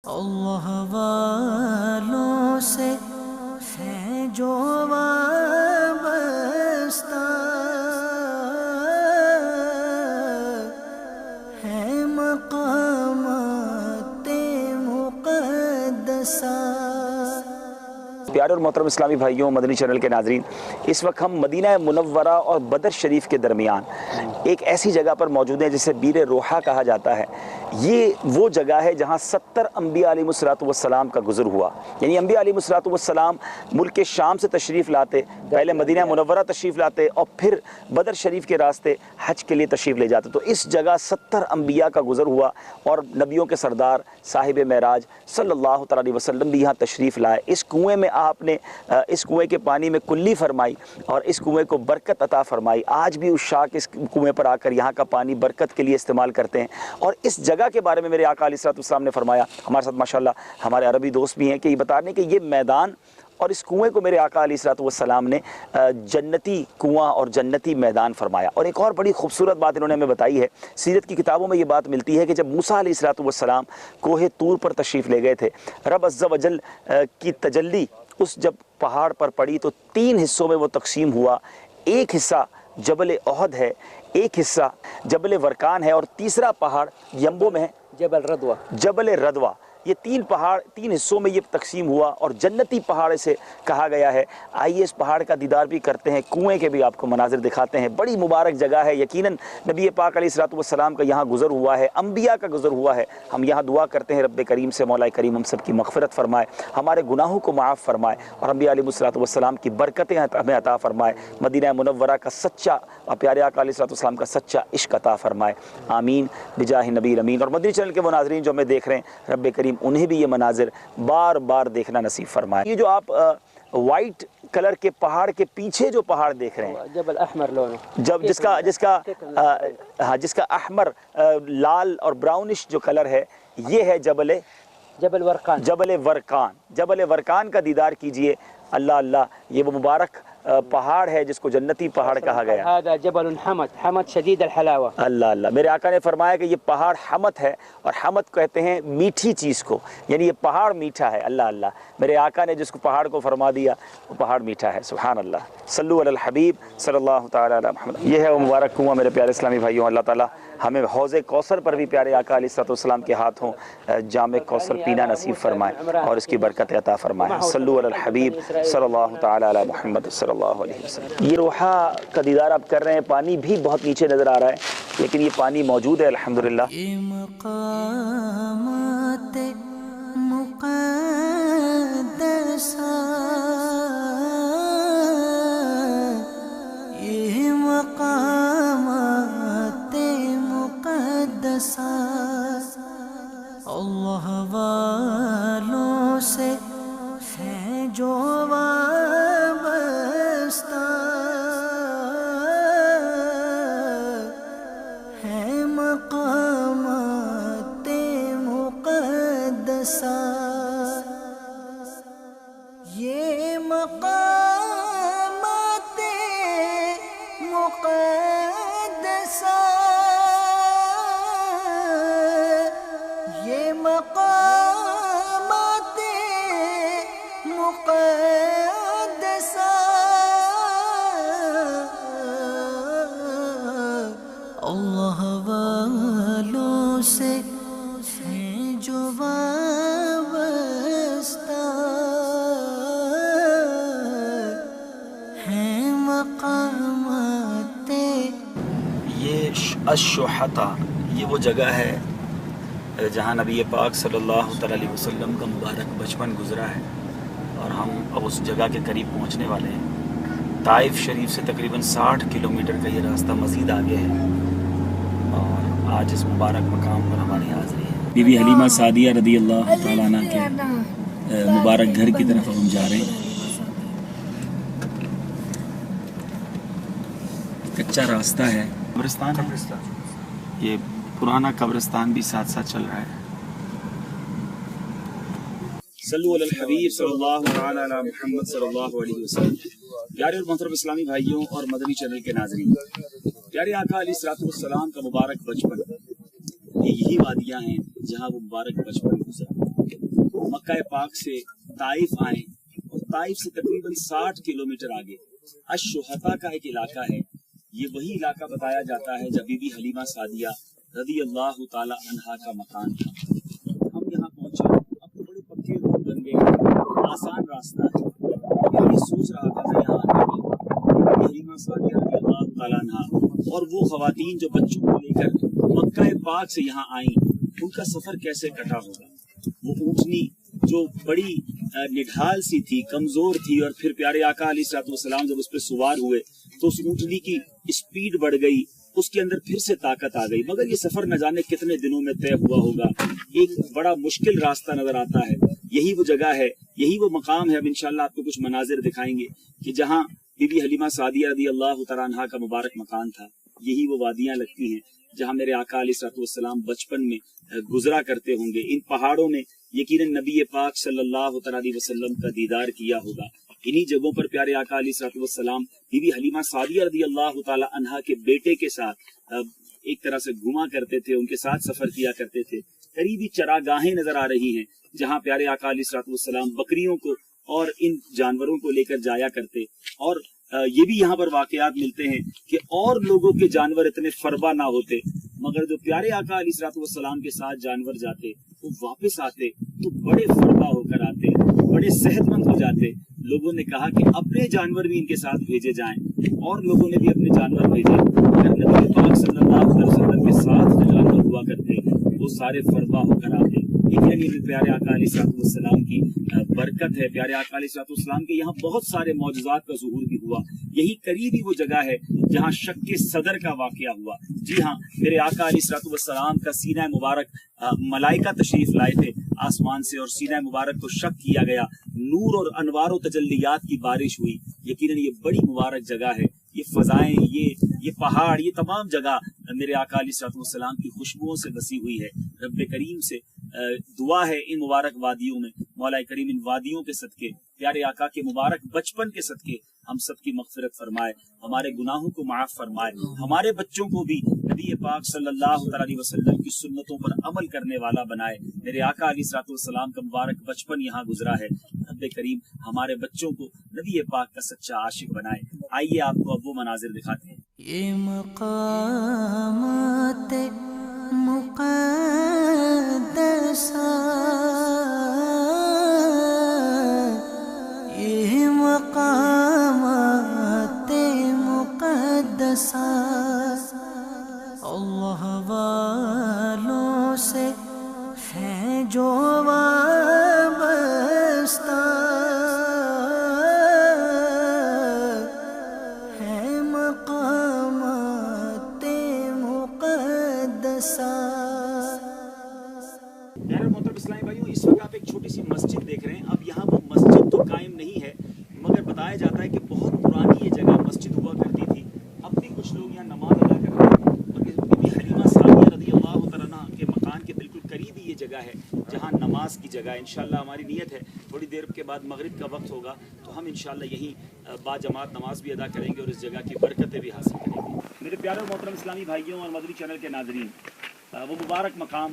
اللہ والوں سے ہے جو وابستہ ہے مقامات مقدسہ۔ پیارے اور محترم اسلامی بھائیوں، مدنی چینل کے ناظرین، اس وقت ہم مدینہ منورہ اور بدر شریف کے درمیان ایک ایسی جگہ پر موجود ہیں جسے بیر روحا کہا جاتا ہے۔ یہ وہ جگہ ہے جہاں 70 انبیاء علیہ السلام کا گزر ہوا، یعنی انبیاء علیہ السلام ملک شام سے تشریف لاتے، پہلے مدینہ منورہ تشریف لاتے اور پھر بدر شریف کے راستے حج کے لیے تشریف لے جاتے۔ تو اس جگہ 70 انبیاء کا گزر ہوا اور نبیوں کے سردار صاحب معراج صلی اللہ تعالی علیہ وسلم بھی یہاں تشریف لائے۔ اس کنویں میں آپ نے اس کنویں کے پانی میں کلی فرمائی اور اس کنویں کو برکت عطا فرمائی۔ آج بھی اس شاک اس کنویں پر آ کر یہاں کا پانی برکت کے لیے استعمال کرتے ہیں۔ اور اس جگہ کے بارے میں میرے آقا علیہ السلام نے فرمایا، ہمارے ساتھ ماشاءاللہ ہمارے عربی دوست بھی ہیں، کہ یہ بتا رہے ہیں کہ یہ میدان اور اس کنویں کو میرے آقا علیہ السلام نے جنتی کنواں اور جنتی میدان فرمایا۔ اور ایک اور بڑی خوبصورت بات انہوں نے ہمیں بتائی ہے، سیرت کی کتابوں میں یہ بات ملتی ہے کہ جب موسیٰ علیہ السلام کوہ طور پر تشریف لے گئے تھے، رب عز و جل کی تجلی اس جب پہاڑ پر پڑی تو 3 حصوں میں وہ تقسیم ہوا۔ ایک حصہ جبل احد ہے، ایک حصہ جبل ورقان ہے اور تیسرا پہاڑ ینبو میں ہے جبل ردوہ۔ یہ 3 پہاڑ 3 حصوں میں یہ تقسیم ہوا اور جنتی پہاڑ سے کہا گیا ہے۔ آئیے اس پہاڑ کا دیدار بھی کرتے ہیں، کنویں کے بھی آپ کو مناظر دکھاتے ہیں۔ بڑی مبارک جگہ ہے، یقیناً نبی پاک علیہ السلام کا یہاں گزر ہوا ہے، انبیاء کا گزر ہوا ہے۔ ہم یہاں دعا کرتے ہیں رب کریم سے، مولا کریم ہم سب کی مغفرت فرمائے، ہمارے گناہوں کو معاف فرمائے اور انبیاء علیہ السلام کی برکتیں ہمیں عطا فرمائے، مدینہ منورہ کا سچا اور پیارے آقا علیہ السلام کا سچا عشق عطا فرمائے، آمین بجاہ نبی الامین۔ اور مدنی چینل کے وہ ناظرین جو ہمیں دیکھ رہے ہیں، رب کریم انہیں بھی یہ مناظر بار بار دیکھنا نصیب فرمائے۔ یہ جو آپ وائٹ کلر کے پہاڑ کے پیچھے جو پہاڑ دیکھ رہے ہیں، جبل احمر لونو، جس کا احمر لال اور براؤنش جو کلر ہے، یہ ہے جبل ورقان۔ جبل ورقان کا دیدار کیجئے۔ اللہ اللہ، یہ وہ مبارک پہاڑ ہے جس کو جنتی پہاڑ کہا گیا۔ هذا جبل حمد شدید الحلاوہ۔ اللہ اللہ، میرے آقا نے فرمایا کہ یہ پہاڑ حمد ہے، اور حمد کہتے ہیں میٹھی چیز کو، یعنی یہ پہاڑ میٹھا ہے۔ اللہ اللہ، میرے آقا نے جس کو پہاڑ کو فرما دیا وہ پہاڑ میٹھا ہے۔ سبحان اللہ، صلو علی الحبیب صلی اللہ تعالی علی محمد۔ یہ ہے وہ مبارک کنواں میرے پیارے اسلامی بھائیوں۔ اللہ تعالیٰ ہمیں حوض کوثر پر بھی پیارے آقا علیہ السلام کے ہاتھوں جام کوثر پینا نصیب فرمائے اور اس کی برکت عطا فرمائے۔ صلو علی الحبیب صلی اللہ تعالی علی محمد صلی اللہ علیہ وسلم۔ یہ روحا کا دیدار آپ کر رہے ہیں، پانی بھی بہت نیچے نظر آ رہا ہے لیکن یہ پانی موجود ہے الحمدللہ۔ یہ مقامات مقدسہ، یہ مقامات مقدسہ، اللہ والوں سے ہے جو وابستہ ہے مقامات مقدسہ، یہ مقامات مقدسہ، یہ مقامات مقدسہ، اللہ والوں سے ہیں جو وابستہ ہیں مقامات۔ یہ الشحطہ، یہ وہ جگہ ہے جہاں نبی پاک صلی اللہ تعالی علیہ وسلم کا مبارک بچپن گزرا ہے، اور ہم اب اس جگہ کے قریب پہنچنے والے ہیں۔ طائف شریف سے تقریباً 60 کلومیٹر کا یہ راستہ مزید آگے ہے، اور آج اس مبارک مقام پر ہماری حاضری ہے۔ بی بی حلیمہ سعدیہ رضی اللہ تعالیٰ عنہ کے مبارک گھر کی طرف ہم جا رہے ہیں۔ کچا راستہ ہے، قبرستان ہے، یہ پرانا قبرستان بھی ساتھ ساتھ چل رہا ہے۔ صلو علی الحبیب صلی اللہ تعالی علی محمد صلی اللہ علیہ وسلم۔ پیارے اور محترم اسلامی بھائیوں اور مدنی چینل کے ناظرین، پیارے آقا علیہ السلام کا مبارک بچپن، یہ یہی وادیاں ہیں جہاں وہ مبارک بچپن گزرا۔ मक्का पाक से ताइफ आए और ताइफ से तकरीबन 60 किलोमीटर आगे अश-शुहता का एक इलाका है। ये वही इलाका बताया जाता है जब बीबी हलीमा सादिया रदी अल्लाह ताला अन्हा का मकान था। हम यहाँ पहुंचे, अब तो बड़े पक्के रोड बन गए, आसान रास्ता है। मैं ये सोच रहा था मैं यहाँ आने में बीबी हलीमा सादिया रदी अल्लाह ताला अन्हा और वो खवातीन जो बच्चों को लेकर मक्का पाक से यहाँ आई, उनका सफर कैसे कटा होगा। वो ऊँटनी जो बड़ी निढाल सी थी, कमजोर थी, और फिर प्यारे आका अलैहिस्सलाम जब उस पर सवार हुए तो उस ऊँटनी की स्पीड बढ़ गई, उसके अंदर फिर से ताकत आ गई। मगर ये सफर न जाने कितने दिनों में तय हुआ होगा। एक बड़ा मुश्किल रास्ता नजर आता है। यही वो जगह है, यही वो मकाम है। अब इंशाल्लाह आपको कुछ मनाजिर दिखाएंगे कि जहाँ बीबी हलीमा सादिया रदी अल्लाह तआला अन्हा का मुबारक मकान था। यही वो वादियां लगती हैं जहाँ मेरे आका अलैहिस्सलाम बचपन में गुजरा करते होंगे। इन पहाड़ों में यकीनन नबी पाक सल्लल्लाहु अलैहि वसल्लम का दीदार किया होगा। इन्हीं जगहों पर प्यारे आका अलैहिस्सलाम बीबी हलीमा सादिया रदी अल्लाह तआला अन्हा के बेटे के साथ एक तरह से घुमा करते थे, उनके साथ सफर किया करते थे। करीबी चरागाहें नजर आ रही हैं जहाँ प्यारे आका अलैहिस्सलाम बकरियों को और इन जानवरों को लेकर जाया करते। और ये भी यहाँ पर वाकयात मिलते हैं कि और लोगों के जानवर इतने फरबा ना होते, मगर जो प्यारे आका अलैहिस्सलाम के साथ जानवर जाते वो वापस आते तो बड़े फरबा होकर आते, बड़े सेहतमंद हो जाते। लोगों ने कहा कि अपने जानवर भी इनके साथ भेजे जाएं, और लोगों ने भी अपने जानवर भेजे। अगर नबी पाक सल्लल्लाहु अलैहि वसल्लम के साथ जो जानवर हुआ करते वो सारे फरबा होकर आते। ये प्यारे आका अलैहिस्सलाम की बरकत है। प्यारे आका अलैहिस्सलाम के यहाँ बहुत सारे मौजूदात का ज़ुहूर भी हुआ। यही करीबी वो जगह है जहाँ शक्के सदर का वाकया हुआ। जी हाँ, मेरे आका अलैहिस्सलाम का सीना मुबारक मलाइका तशरीफ लाए थे आसमान से, और सीना मुबारक को शक किया गया। नूर और अनवार और तजल्लियात की बारिश हुई। यकीनन ये बड़ी मुबारक जगह है। ये फजाएं, ये पहाड़, ये तमाम जगह मेरे आका अलैहिस्सलाम की खुशबुओं से बसी हुई है। रब्बे करीम से दुआ है इन मुबारक वादियों में, मौला करीम इन वादियों के सदके, प्यारे आका के मुबारक बचपन के सदके हम सब की मग़फ़िरत फरमाए, हमारे गुनाहों को माफ फरमाए, हमारे बच्चों को भी नबी पाक सल्लल्लाहु अलैहि वसल्लम की सुन्नतों पर अमल करने वाला बनाए। मेरे आका अलैहिस्सलाम का मुबारक बचपन यहाँ गुजरा है। रब्बे करीम हमारे बच्चों को नबी पाक का सच्चा आशिक बनाए। आइए आपको अब वो मनाजिर दिखाते हैं। ये मक़ामात मुक़द्दसा, ये मक़ामात मुक़द्दसा अल्लाह वालों से है जो वाबस्ता, है मक़ामात मुक़द्दसा। इस्लामी भाइयों, इस वक्त आप एक छोटी सी मस्जिद देख रहे हैं। अब यहाँ वो मस्जिद तो कायम नहीं है, मगर बताया जाता है कि बहुत पुरानी ये जगह मस्जिद हुआ करती थी। अब भी कुछ लोग यहाँ नमाज अदा करते हैं। और बीबी हलीमा सादिया रदी अल्लाह तआला अन्हा के मकान के बिल्कुल करीब ही ये जगह है जहाँ नमाज की जगह है। इंशाल्लाह हमारी नीयत है थोड़ी देर के बाद मगरिब का वक्त होगा तो हम इंशाल्लाह यहीं बाजमात नमाज भी अदा करेंगे और इस जगह की बरकतें भी हासिल करेंगे। मेरे प्यारे मोहतरम इस्लामी भाइयों और मदनी चैनल के नाजरीन, वो मुबारक मकाम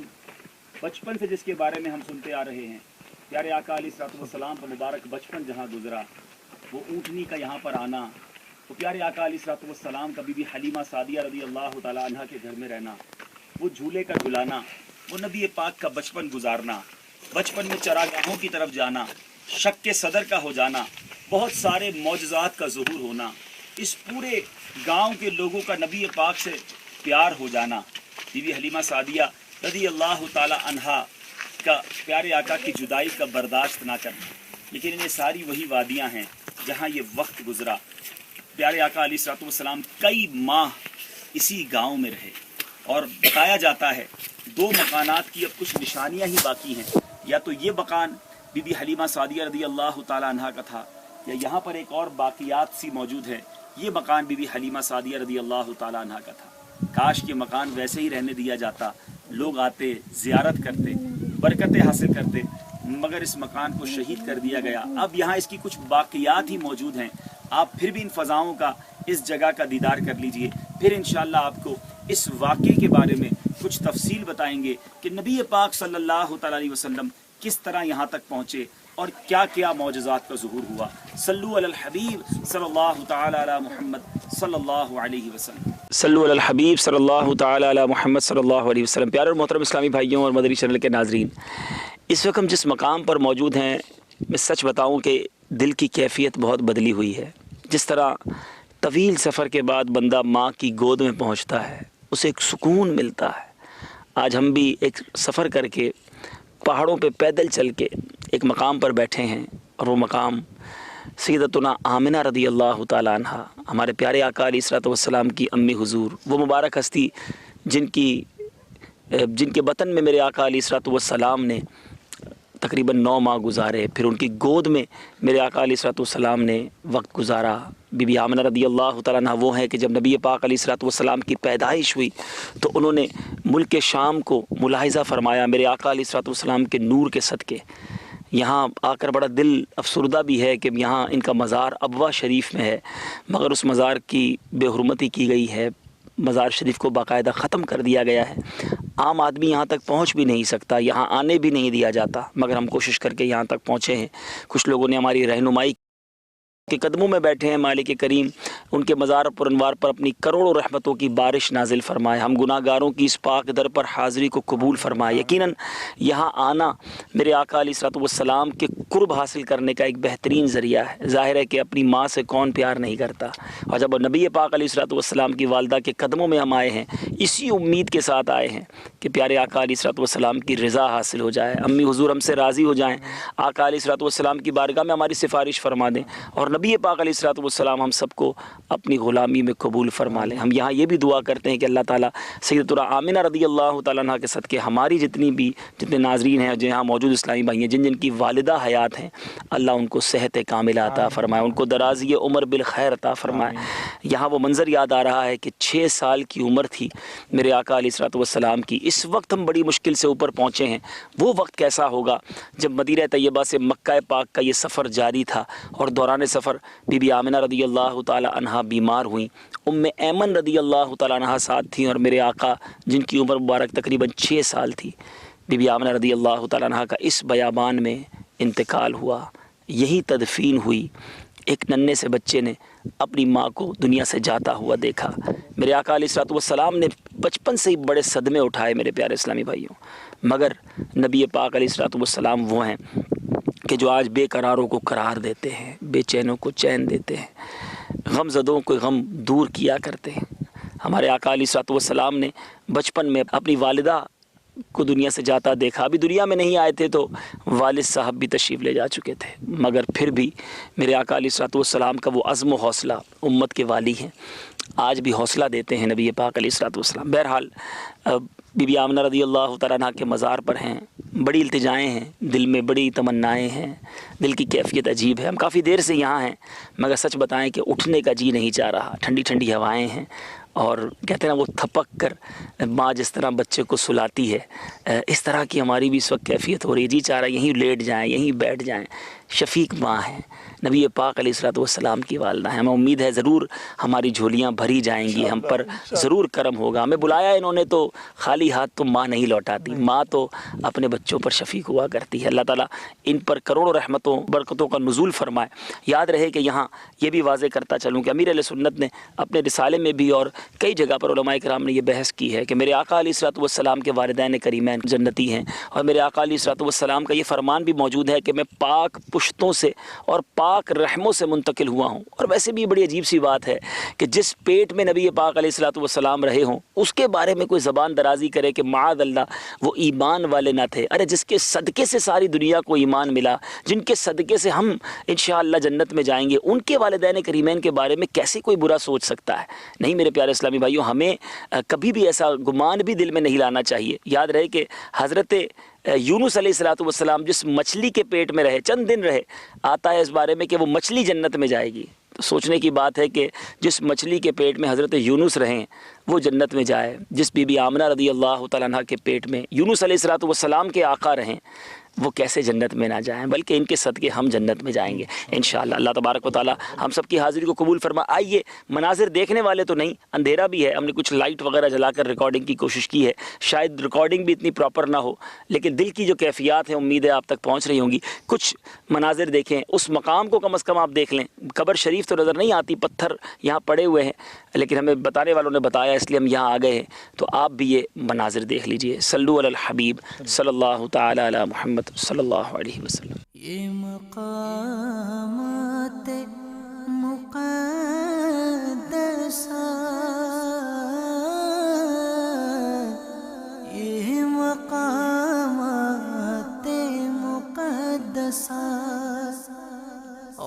बचपन से जिसके बारे में हम सुनते आ रहे हैं, प्यारे आका अलैहिस्सलाम का मुबारक बचपन जहाँ गुजरा, वो ऊँटनी का यहाँ पर आना, तो प्यारे आका अलैहिस्सलाम का बीबी हलीमा सादिया रदी अल्लाह तआला अन्हा के घर में रहना, वो झूले का झुलाना, वो नबी पाक का बचपन गुजारना, बचपन में चरागाहों की तरफ जाना, शक के सदर का हो जाना, बहुत सारे मौजज़ात का ज़ुहूर होना, इस पूरे गाँव के लोगों का नबी पाक से प्यार हो जाना, बीबी हलीमा सादिया रदी अल्लाह तआला अन्हा का प्यारे आका की जुदाई का बर्दाश्त ना करना। लेकिन ये सारी वही वादियाँ हैं जहाँ ये वक्त गुजरा। प्यारे आका अलैहिस्सलाम कई माह इसी गांव में रहे, और बताया जाता है 2 मकानात की अब कुछ निशानियाँ ही बाकी हैं। या तो ये मकान बीबी हलीमा सादिया रदी अल्लाह तआला अन्हा का था, या यहाँ पर एक और बाकियात सी मौजूद है, ये मकान बीबी हलीमा सादिया रदी अल्लाह तआला अन्हा का था। काश के मकान वैसे ही रहने दिया जाता, लोग आते, ज़ियारत करते, बरकतें हासिल करते, मगर इस मकान को शहीद कर दिया गया। अब यहाँ इसकी कुछ बाकियात ही मौजूद हैं। आप फिर भी इन फ़ज़ाओं का, इस जगह का दीदार कर लीजिए। फिर इंशाअल्लाह आपको इस वाक़े के बारे में कुछ तफसील बताएंगे कि नबी पाक सल्लल्लाहु अलैहि वसल्लम किस तरह यहाँ तक पहुँचे और क्या क्या मौजज़ात का ज़ुहूर हुआ। सल्लु अलल हबीब सल्लल्लाहु तआला अला मुहम्मद सल्लल्लाहु अलैहि वसल्लम। सल्लु अलल हबीब सल्लल्लाहु तआला अला मुहम्मद सल्लल्लाहु अलैहि वसल्लम। प्यारे और मोहतरम इस्लामी भाइयों और मदनी चैनल के नाज़रीन, इस वक्त हम जिस मकाम पर मौजूद हैं, मैं सच बताऊं कि दिल की कैफियत बहुत बदली हुई है। जिस तरह तवील सफ़र के बाद बंदा माँ की गोद में पहुंचता है, उसे एक सुकून मिलता है। आज हम भी एक सफ़र करके पहाड़ों पे पैदल चल के एक मकाम पर बैठे हैं, और वो मकाम सैयदतुना आमिना रदी अल्लाह ताला अन्हा, हमारे प्यारे आका अलैहिस्सलातु वस्सलाम की अम्मी हुजूर, वो मुबारक हस्ती जिनके वतन में मेरे आका अलैहिस्सलातु वस्सलाम ने तकरीबन 9 माह गुजारे, फिर उनकी गोद में मेरे आका अलैहिस्सलातु वस्सलाम ने वक्त गुजारा। बीबी आमिना रदी अल्लाह ताला अन्हा वो है कि जब नबी पाक अलैहिस्सलातु वस्सलाम की पैदाइश हुई तो उन्होंने मुल्क शाम को मुलाहिज़ा फ़रमाया मेरे आका अलैहिस्सलातु वस्सलाम के नूर के सदक़े। यहाँ आकर बड़ा दिल अफसुर्दा भी है कि यहाँ इनका मज़ार अबवा शरीफ में है, मगर उस मज़ार की बेहुरमती की गई है, मज़ार शरीफ को बाकायदा ख़त्म कर दिया गया है। आम आदमी यहाँ तक पहुँच भी नहीं सकता, यहाँ आने भी नहीं दिया जाता, मगर हम कोशिश करके यहाँ तक पहुँचे हैं। कुछ लोगों ने हमारी रहनुमाई के कदमों में बैठे हैं। मालिक करीम उनके मज़ार पर अनवार पर अपनी करोड़ों रहमतों की बारिश नाजिल फरमाए। हम गुनाहगारों की इस पाक दर पर हाज़िरी को कबूल फरमाए। यकीनन यहाँ आना मेरे आका अलैहिस्सलातु वस्सलाम के कुर्ब हासिल करने का एक बेहतरीन ज़रिया है। ज़ाहिर है कि अपनी माँ से कौन प्यार नहीं करता, और जब नबी पाक अलैहिस्सलातु वस्सलाम की वालदा के कदमों में हम आए हैं, इसी उम्मीद के साथ आए हैं कि प्यारे आका अलैहिस्सलातु वस्सलाम की रज़ा हासिल हो जाए, अम्मी हुज़ूर हमसे राज़ी हो जाएँ, आका अलैहिस्सलातु वस्सलाम की बारगाह में हमारी सिफारिश फरमा दें, और नबी पाक अलैहिस्सलातु वस्सलाम हम सबको अपनी ग़ुलामी में कबूल फरमा लें। हम यहाँ ये भी दुआ करते हैं कि अल्लाह ताला सैयदतुना आमिना रदी अल्लाह ताला अन्हा के सदक़े हमारी जितने नाज़रीन हैं, जो यहाँ मौजूद इस्लामी भाई हैं, जिन की वालिदा हयात हैं, अल्लाह उनको सेहत कामिला अता फ़रमाए, उनको दराज़ी उम्र बिल खैर अता फ़रमाए। यहाँ वो मंज़र याद आ रहा है कि 6 साल की उम्र थी मेरे आका अलैहिस्सलातु वस्सलाम की। इस वक्त हम बड़ी मुश्किल से ऊपर पहुँचे हैं। वो वक्त कैसा होगा जब मदीना तैयबा से मक्का पाक का ये सफ़र जारी था, और दौरान सफ़र बीबी आमिना रदी अल्लाह ताला अन्हा बीमार हुई। उम्मे ऐमन रदी अल्लाह ताला अन्हा साथ थी, और मेरे आका जिनकी उम्र मुबारक तकरीबन 6 साल थी, बीबी आमिना रदी अल्लाह ताला अन्हा का इस बयाबान में इंतकाल हुआ। यही तदफीन हुई। एक नन्हे से बच्चे ने अपनी माँ को दुनिया से जाता हुआ देखा। मेरे आका अलैहिस्सलातु वस्सलाम ने बचपन से ही बड़े सदमे उठाए मेरे प्यारे इस्लामी भाइयों, मगर नबी पाक अलैहिस्सलातु वस्सलाम वो हैं कि जो आज बेकरारों को करार देते हैं, बेचैनों को चैन देते हैं, गमज़दों को गम दूर किया करते हैं। हमारे आका अलैहिस्सलातु वस्सलाम ने बचपन में अपनी वालिदा को दुनिया से जाता देखा। अभी दुनिया में नहीं आए थे तो वालिद साहब भी तशरीफ़ ले जा चुके थे, मगर फिर भी मेरे आका अलैहिस्सलातु वस्सलाम का वो अज़्म व हौसला, उम्मत के वाली हैं, आज भी हौसला देते हैं नबी पाक अलैहिस्सलातु वस्सलाम। बहरहाल बीबी आमिना रदी अल्लाह ताला अन्हा के मज़ार पर हैं, बड़ी इल्तिजाएँ हैं, दिल में बड़ी तमन्नाएँ हैं, दिल की कैफियत अजीब है। हम काफ़ी देर से यहाँ हैं, मगर सच बताएं कि उठने का जी नहीं चाह रहा। ठंडी ठंडी हवाएँ हैं, और कहते हैं ना वो थपक कर माँ जिस तरह बच्चे को सुलाती है, इस तरह की हमारी भी इस वक्त कैफियत हो रही है। जी चाह रहा है यहीं लेट जाएं, यहीं बैठ जाएं। शफ़ीक माँ हैं, नबी पाक अलैहिस्सलातु वस्सलाम की वालदा है। हमें उम्मीद है ज़रूर हमारी झोलियाँ भरी जाएंगी, हम पर ज़रूर करम होगा। हमें बुलाया इन्होंने तो खाली हाथ तो माँ नहीं लौटाती, माँ तो अपने बच्चों पर शफ़ीक हुआ करती है। अल्लाह ताला इन पर करोड़ों रहमतों बरकतों का नुज़ूल फरमाए। याद रहे कि यहाँ ये भी वाज़े करता चलूँ कि अमीर अहले-सुन्नत ने अपने रिसाले में भी और कई जगह पर उलमाए किराम ने यह बहस की है कि मेरे आका अलैहिस्सलातु वस्सलाम के वालिदैन करीमैन जन्नती हैं, और मेरे आका अलैहिस्सलातु वस्सलाम का ये फरमान भी मौजूद है कि मैं पाक पुश्तों से और पाक रहमों से मुंतकिल हुआ हूँ। और वैसे भी बड़ी अजीब सी बात है कि जिस पेट में नबी पाक अलैहिस्सलातु वस्सलाम रहे हों, उसके बारे में कोई ज़बान दराजी करे कि माअज़ल्लाह वो ईमान वाले ना थे। अरे जिसके सदक़े से सारी दुनिया को ईमान मिला, जिनके सदक़े से हम इंशाअल्लाह जन्नत में जाएंगे, उनके वालिदैन करीमैन के बारे में कैसे कोई बुरा सोच सकता है। नहीं मेरे प्यारे इस्लामी भाइयों, हमें कभी भी ऐसा गुमान भी दिल में नहीं लाना चाहिए। याद रहे कि हज़रत यूनुस अलैहिस्सलातु वस्सलाम जिस मछली के पेट में रहे, चंद दिन रहे, आता है इस बारे में कि वो मछली जन्नत में जाएगी। तो सोचने की बात है कि जिस मछली के पेट में हज़रत यूनुस रहें वो जन्नत में जाए, जिस बीबी आमिना रदी अल्लाह ताला अन्हा के पेट में यूनुस अलैहिस्सलातु वस्सलाम के आका रहें, وہ کیسے جنت میں نہ جائیں، بلکہ ان کے صدقے ہم جنت میں جائیں گے انشاءاللہ۔ اللہ تبارک و تعالی ہم سب کی حاضری کو قبول فرما۔ آئیے، مناظر دیکھنے والے تو نہیں، اندھیرا بھی ہے، ہم نے کچھ لائٹ وغیرہ جلا کر ریکارڈنگ کی کوشش کی ہے، شاید ریکارڈنگ بھی اتنی پراپر نہ ہو، لیکن دل کی جو کیفیات ہیں امید ہے آپ تک پہنچ رہی ہوں گی۔ کچھ مناظر دیکھیں، اس مقام کو کم از کم آپ دیکھ لیں۔ قبر شریف تو نظر نہیں آتی، پتھر یہاں پڑے ہوئے ہیں، لیکن ہمیں بتانے والوں نے بتایا، اس لیے ہم یہاں آ گئے ہیں۔ تو آپ بھی یہ مناظر دیکھ لیجئے۔ صلو علی الحبیب صلی اللہ تعالی علی محمد صلی اللہ علیہ وسلم۔ یہ مقامات مقدسہ، یہ مقامات مقدسہ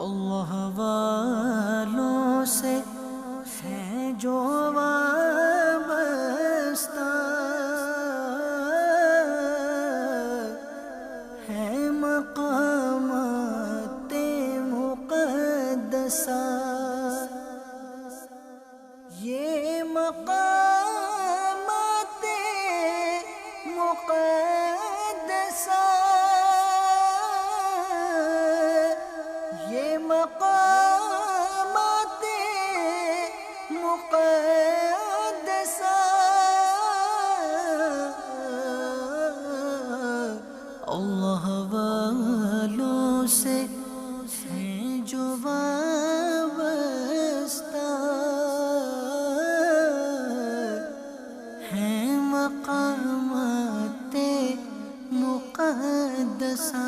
اللہ والوں سے ہیں جو وابستہ، ہے مقامات مقدسہ، یہ مقامات مقدسہ، یہ مقامات مقدسہ اللہ والوں سے ہیں جو وابستہ، ہیں مقامات مقدسہ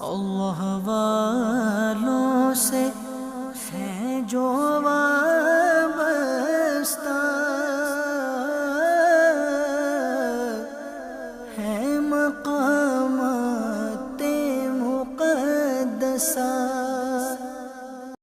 اللہ والوں سے ہیں جو